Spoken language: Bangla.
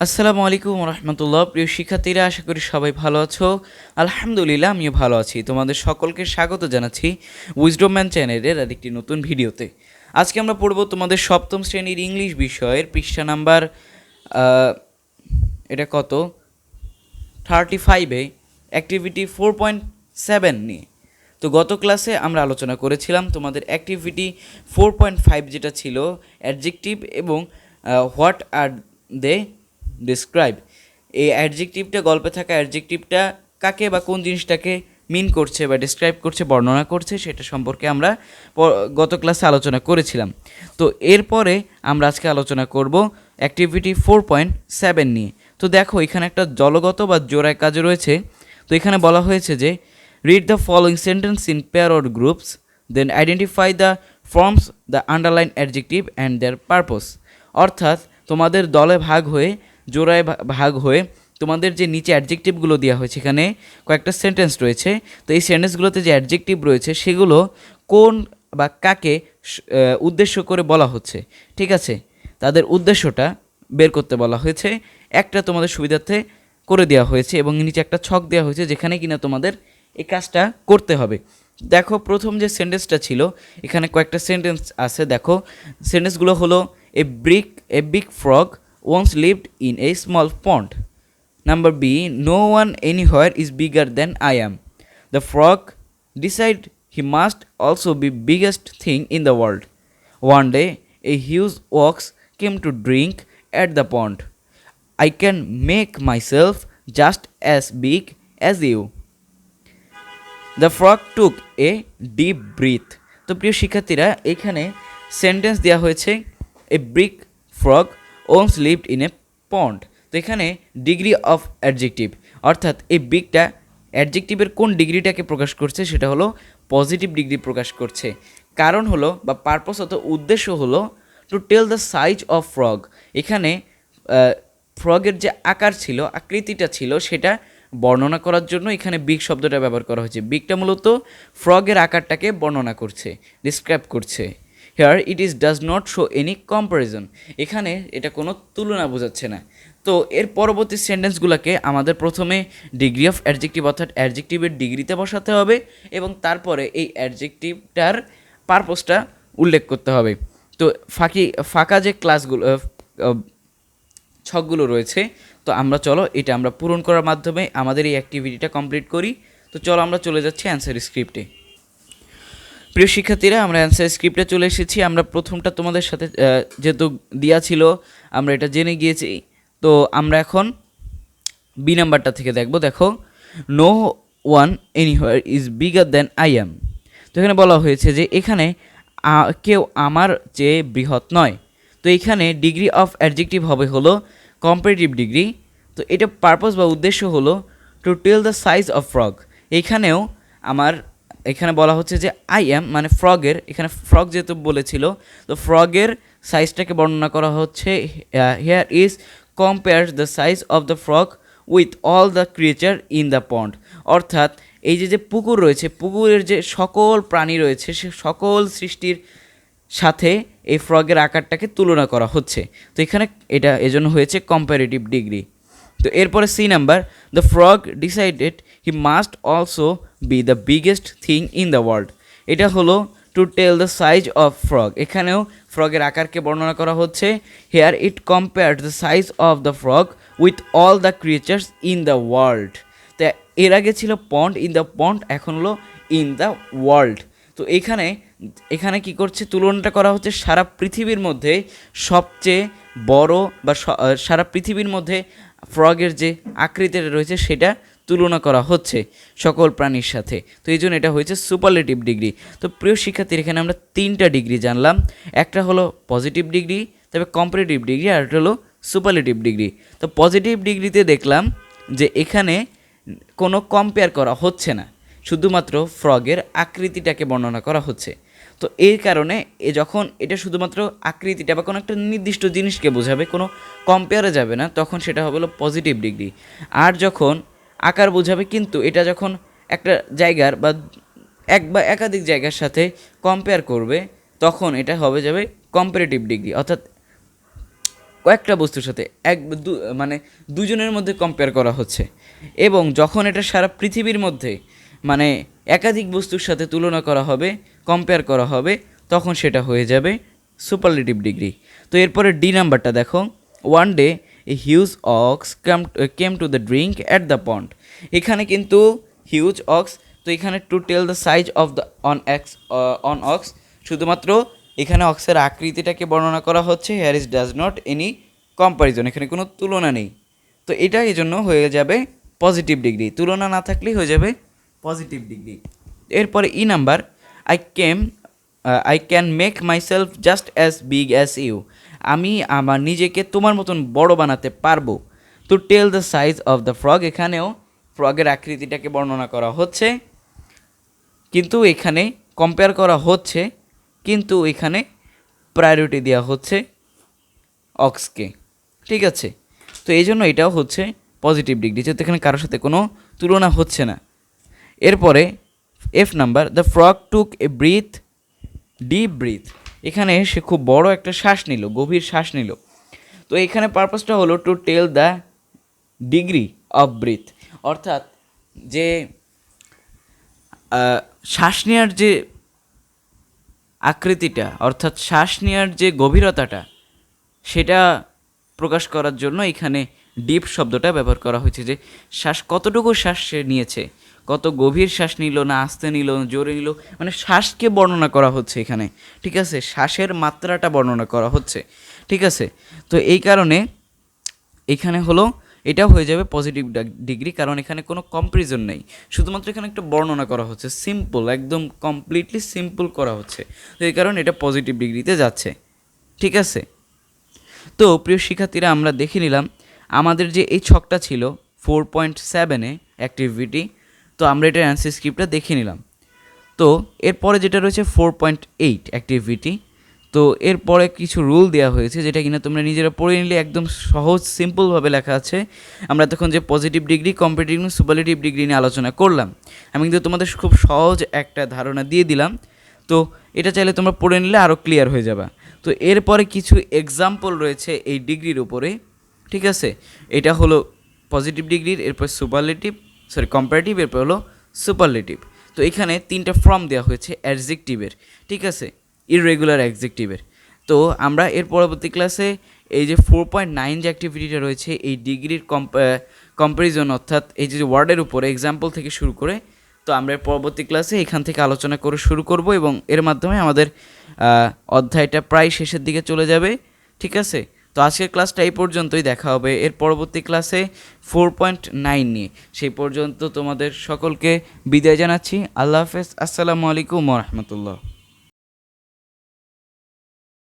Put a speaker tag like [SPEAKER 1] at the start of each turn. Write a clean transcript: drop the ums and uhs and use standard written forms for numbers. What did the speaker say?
[SPEAKER 1] আসসালামু আলাইকুম রহমতুল্লাহ। প্রিয় শিক্ষার্থীরা, আশা করি সবাই ভালো আছো। আলহামদুলিল্লাহ, আমিও ভালো আছি। তোমাদের সকলকে স্বাগত জানাচ্ছি উইজডম ম্যান চ্যানেলের আর একটি নতুন ভিডিওতে। আজকে আমরা পড়ব তোমাদের সপ্তম শ্রেণীর ইংলিশ বিষয়ের পৃষ্ঠা নাম্বার এটা কত 35-এ অ্যাক্টিভিটি 4.7 নিয়ে। তো গত ক্লাসে আমরা আলোচনা করেছিলাম তোমাদের অ্যাক্টিভিটি 4.5 যেটা ছিল অ্যাডজেক্টিভ এবং হোয়াট আর দে ডিসক্রাইব। এই অ্যাডজেক্টিভটা, গল্পে থাকা অ্যাডজেক্টিভটা কাকে বা কোন জিনিসটাকে মিন করছে বা ডিসক্রাইব করছে, বর্ণনা করছে, সেটা সম্পর্কে আমরা গত ক্লাসে আলোচনা করেছিলাম। তো এরপরে আমরা আজকে আলোচনা করব অ্যাক্টিভিটি 4.7 নিয়ে। তো দেখো, এখানে একটা দলগত বা জোড়ায় কাজ রয়েছে। তো এখানে বলা হয়েছে যে read the following sentence in pair or groups, then identify the forms the underline adjective and their purpose. অর্থাৎ তোমাদের দলে ভাগ হয়ে, জোড়ায় ভাগ হয়ে, তোমাদের যে নিচে অ্যাডজেক্টিভগুলো দেওয়া হয়েছে, এখানে কয়েকটা সেন্টেন্স রয়েছে। তো এই সেন্টেন্সগুলোতে যে অ্যাডজেক্টিভ রয়েছে সেগুলো কোন বা কাকে উদ্দেশ্য করে বলা হচ্ছে, ঠিক আছে, তাদের উদ্দেশ্যটা বের করতে বলা হয়েছে। একটা তোমাদের সুবিধার্থে করে দেওয়া হয়েছে এবং নিচে একটা ছক দেওয়া হয়েছে যেখানে কিনা তোমাদের এই কাজটা করতে হবে। দেখো, প্রথম যে সেন্টেন্সটা ছিল, এখানে কয়েকটা সেন্টেন্স আছে। দেখো, সেন্টেন্সগুলো হলো a big frog once lived in a small pond. Number B, no one anywhere is bigger than I am. The frog decided he must also be biggest thing in the world. One day, a huge ox came to drink at the pond. I can make myself just as big as you. The frog took a deep breath. তো প্রিয় শিক্ষার্থীরা, এখানে সেন্টেন্স দেওয়া হয়েছে a big frog once lived in a pond. তো এখানে ডিগ্রি অফ অ্যাডজেক্টিভ, অর্থাৎ এই বিগটা অ্যাডজেক্টিভের কোন ডিগ্রিটাকে প্রকাশ করছে, সেটা হলো পজিটিভ ডিগ্রি প্রকাশ করছে। কারণ হলো বা পারপস অত উদ্দেশ্য হলো to tell the size of frog. এখানে ফ্রগের যে আকার ছিল, আকৃতিটা ছিল, সেটা বর্ণনা করার জন্য এখানে বিগ শব্দটা ব্যবহার করা হয়েছে। বিগটা মূলত ফ্রগের আকারটাকে বর্ণনা করছে, ডিসক্রাইব করছে। Here it is does not show any comparison. এখানে এটা কোনো তুলনা বোঝাচ্ছে না। তো এর পরবর্তী সেন্টেন্সগুলোকে আমাদের প্রথমে ডিগ্রি অফ অ্যাডজেক্টিভ অর্থাৎ অ্যাডজেক্টিভের ডিগ্রিতে বসাতে হবে এবং তারপরে এই অ্যাডজেক্টিভটার পারপোজটা উল্লেখ করতে হবে। তো ফাঁকা যে ক্লাসগুলো, ছকগুলো রয়েছে, তো এটা আমরা পূরণ করার মাধ্যমে আমাদের এই অ্যাক্টিভিটিটা কমপ্লিট করি। তো চলো আমরা চলে যাচ্ছি অ্যান্সার স্ক্রিপ্টে। প্রিয় শিক্ষার্থীরা, আমরা অ্যান্সার স্ক্রিপ্টে চলে এসেছি। আমরা প্রথমটা তোমাদের সাথে যেহেতু দেওয়া ছিল, আমরা এটা জেনে গিয়েছি। তো আমরা এখন বি নাম্বারটা থেকে দেখো, no one anywhere is bigger than I am. তো এখানে বলা হয়েছে যে এখানে কেউ আমার চেয়ে বৃহৎ নয়। তো এখানে ডিগ্রি অফ অ্যাডজেক্টিভ হবে হলো কম্পারেটিভ ডিগ্রি। তো এটা পারপস বা উদ্দেশ্য হলো to tell the size of frog. এইখানেও এখানে বলা হচ্ছে যে আই অ্যাম মানে ফ্রগের, এখানে ফ্রগ যেহেতু বলেছিল, তো ফ্রগের সাইজটাকে বর্ণনা করা হচ্ছে। Here is compare the size of the frog with all the creature in the pond. অর্থাৎ এই যে পুকুর রয়েছে, পুকুরের যে সকল প্রাণী রয়েছে, সে সকল সৃষ্টির সাথে এই ফ্রগের আকারটাকে তুলনা করা হচ্ছে। তো এখানে এটা এজন্য হয়েছে কম্পারেটিভ ডিগ্রি। তো এরপরে C number, the frog decided he must also be the biggest thing in the world. এটা হলো to tell the size of frog. এখানেও ফ্রগের আকারকে বর্ণনা করা হচ্ছে। Here it compare the size of the frog with all the creatures in the world. তো এর আগে ছিল পন্ড, ইন দ্য পন্ড, এখন হলো ইন দ্য ওয়ার্ল্ড। তো এখানে কি করছে, তুলনাটা করা হচ্ছে সারা পৃথিবীর মধ্যে সবচেয়ে বড় বা সারা পৃথিবীর মধ্যে ফ্রগের যে আকৃতিটা রয়েছে সেটা তুলনা করা হচ্ছে সকল প্রাণীর সাথে। তো এই জন্য এটা হয়েছে সুপারলেটিভ ডিগ্রি। তো প্রিয় শিক্ষার্থীর, এখানে আমরা 3টা ডিগ্রি জানলাম। একটা হলো পজিটিভ ডিগ্রি, তবে কম্পারেটিভ ডিগ্রি, আর একটা হলো সুপারলেটিভ ডিগ্রি। তো পজিটিভ ডিগ্রিতে দেখলাম যে এখানে কোনো কম্পেয়ার করা হচ্ছে না, শুধুমাত্র ফ্রগের আকৃতিটাকে বর্ণনা করা হচ্ছে। তো এই কারণে যখন এটা শুধুমাত্র আকৃতিটা বা কোনো একটা নির্দিষ্ট জিনিসকে বোঝাবে, কোনো কম্পেয়ারে যাবে না, তখন সেটা হবে হলো পজিটিভ ডিগ্রি। আর যখন আকার বোঝাবে, কিন্তু এটা যখন একটা জায়গার বা একাধিক জায়গার সাথে কম্পেয়ার করবে, তখন এটা যাবে কম্পারেটিভ ডিগ্রি। অর্থাৎ কয়েকটা বস্তুর সাথে মানে দুজনের মধ্যে কম্পেয়ার করা হচ্ছে, এবং যখন এটা সারা পৃথিবীর মধ্যে মানে একাধিক বস্তুর সাথে তুলনা করা হবে, কম্পেয়ার করা হবে, তখন সেটা হয়ে যাবে সুপারলেটিভ ডিগ্রি। তো এরপরে ডি নাম্বারটা দেখো, one day a huge ox came to the drink at the pond. এখানে কিন্তু হিউজ অক্স, তো এখানে to tell the size of the on ox, শুধুমাত্র এখানে অক্সের আকৃতিটাকে বর্ণনা করা হচ্ছে। Here is does not any comparison, এখানে কোনো তুলনা নেই। তো এটা এই জন্য হয়ে যাবে পজিটিভ ডিগ্রি, তুলনা না থাকলেই হয়ে যাবে পজিটিভ ডিগ্রি। এরপরে E number, I can make myself just as big as you. আমি আমার নিজেকে তোমার মতন বড় বানাতে পারবো। To tell the size of the frog, এখানেও ফ্রগের আকৃতিটাকে বর্ণনা করা হচ্ছে, কিন্তু এখানে কম্পেয়ার করা হচ্ছে, কিন্তু এখানে প্রায়োরিটি দেওয়া হচ্ছে অক্সকে। ঠিক আছে, তো এই জন্য এটাও হচ্ছে পজিটিভ ডিগ্রি, যেহেতু এখানে কারোর সাথে কোনো তুলনা হচ্ছে না। এরপরে F number, the frog took a breath, deep breath. এখানে সে খুব বড় একটা শ্বাস নিল, গভীর শ্বাস নিল। তো এখানে পারপাসটা হলো to tell the degree of breath, অর্থাৎ যে শ্বাস নেওয়ার যে আকৃতিটা, অর্থাৎ শ্বাস নেওয়ার যে গভীরতাটা, সেটা প্রকাশ করার জন্য এখানে ডিপ শব্দটা ব্যবহার করা হয়েছে, যে কতটুকু শ্বাস সে নিয়েছে, কত গভীর শ্বাস নিল, না আস্তে নিল, জোরে নিল, মানে শ্বাসকে বর্ণনা করা হচ্ছে এখানে। ঠিক আছে, শ্বাসের মাত্রাটা বর্ণনা করা হচ্ছে। ঠিক আছে, তো এই কারণে এখানে হলো এটাও হয়ে যাবে পজিটিভ ডিগ্রি, কারণ এখানে কোনো কম্পারিজন নেই, শুধুমাত্র এখানে একটা বর্ণনা করা হচ্ছে, সিম্পল, একদম কমপ্লিটলি সিম্পল করা হচ্ছে। তো এই কারণে এটা পজিটিভ ডিগ্রিতে যাচ্ছে। ঠিক আছে, তো প্রিয় শিক্ষার্থীরা, আমরা দেখে নিলাম আমাদের যে এই ছকটা ছিল 4.7-এ অ্যাক্টিভিটি, তো আমরা এটার অ্যান্সার স্ক্রিপ্টটা দেখে নিলাম। তো এরপরে যেটা রয়েছে 4.8 অ্যাক্টিভিটি, তো এরপরে কিছু রুল দেওয়া হয়েছে, যেটা কিনা তোমরা নিজেরা পড়ে নিলে একদম সহজ সিম্পলভাবে লেখা আছে। আমরা তখন যে positive degree, comparative degree, superlative degree নিয়ে আলোচনা করলাম, আমি কিন্তু তোমাদের খুব সহজ একটা ধারণা দিয়ে দিলাম। তো এটা চাইলে তোমরা পড়ে নিলে আরও ক্লিয়ার হয়ে যাবে। তো এরপরে কিছু এক্সাম্পল রয়েছে এই ডিগ্রির উপরে। ঠিক আছে, এটা হলো পজিটিভ ডিগ্রির, এরপর কম্পারেটিভ, এরপর হলো সুপারলেটিভ। তো এখানে 3টা ফর্ম দেওয়া হয়েছে অ্যাডজেক্টিভের। ঠিক আছে, ইররেগুলার অ্যাডজেক্টিভের। তো আমরা এর পরবর্তী ক্লাসে এই যে 4.9 যে অ্যাক্টিভিটিটা রয়েছে, এই ডিগ্রির কম্প্যারিজন, অর্থাৎ এই যে ওয়ার্ডের উপরে এক্সাম্পল থেকে শুরু করে, তো আমরা পরবর্তী ক্লাসে এখান থেকে আলোচনা করে শুরু করব, এবং এর মাধ্যমে আমাদের অধ্যায়টা প্রায় শেষের দিকে চলে যাবে। ঠিক আছে, তো আজকের ক্লাসটা এই পর্যন্তই, দেখা হবে এর পরবর্তী ক্লাসে 4.9 নিয়ে। সেই পর্যন্ত তোমাদের সকলকে বিদায় জানাচ্ছি। আল্লাহ হাফেজ, আসসালামু আলাইকুম ওয়া রাহমাতুল্লাহ।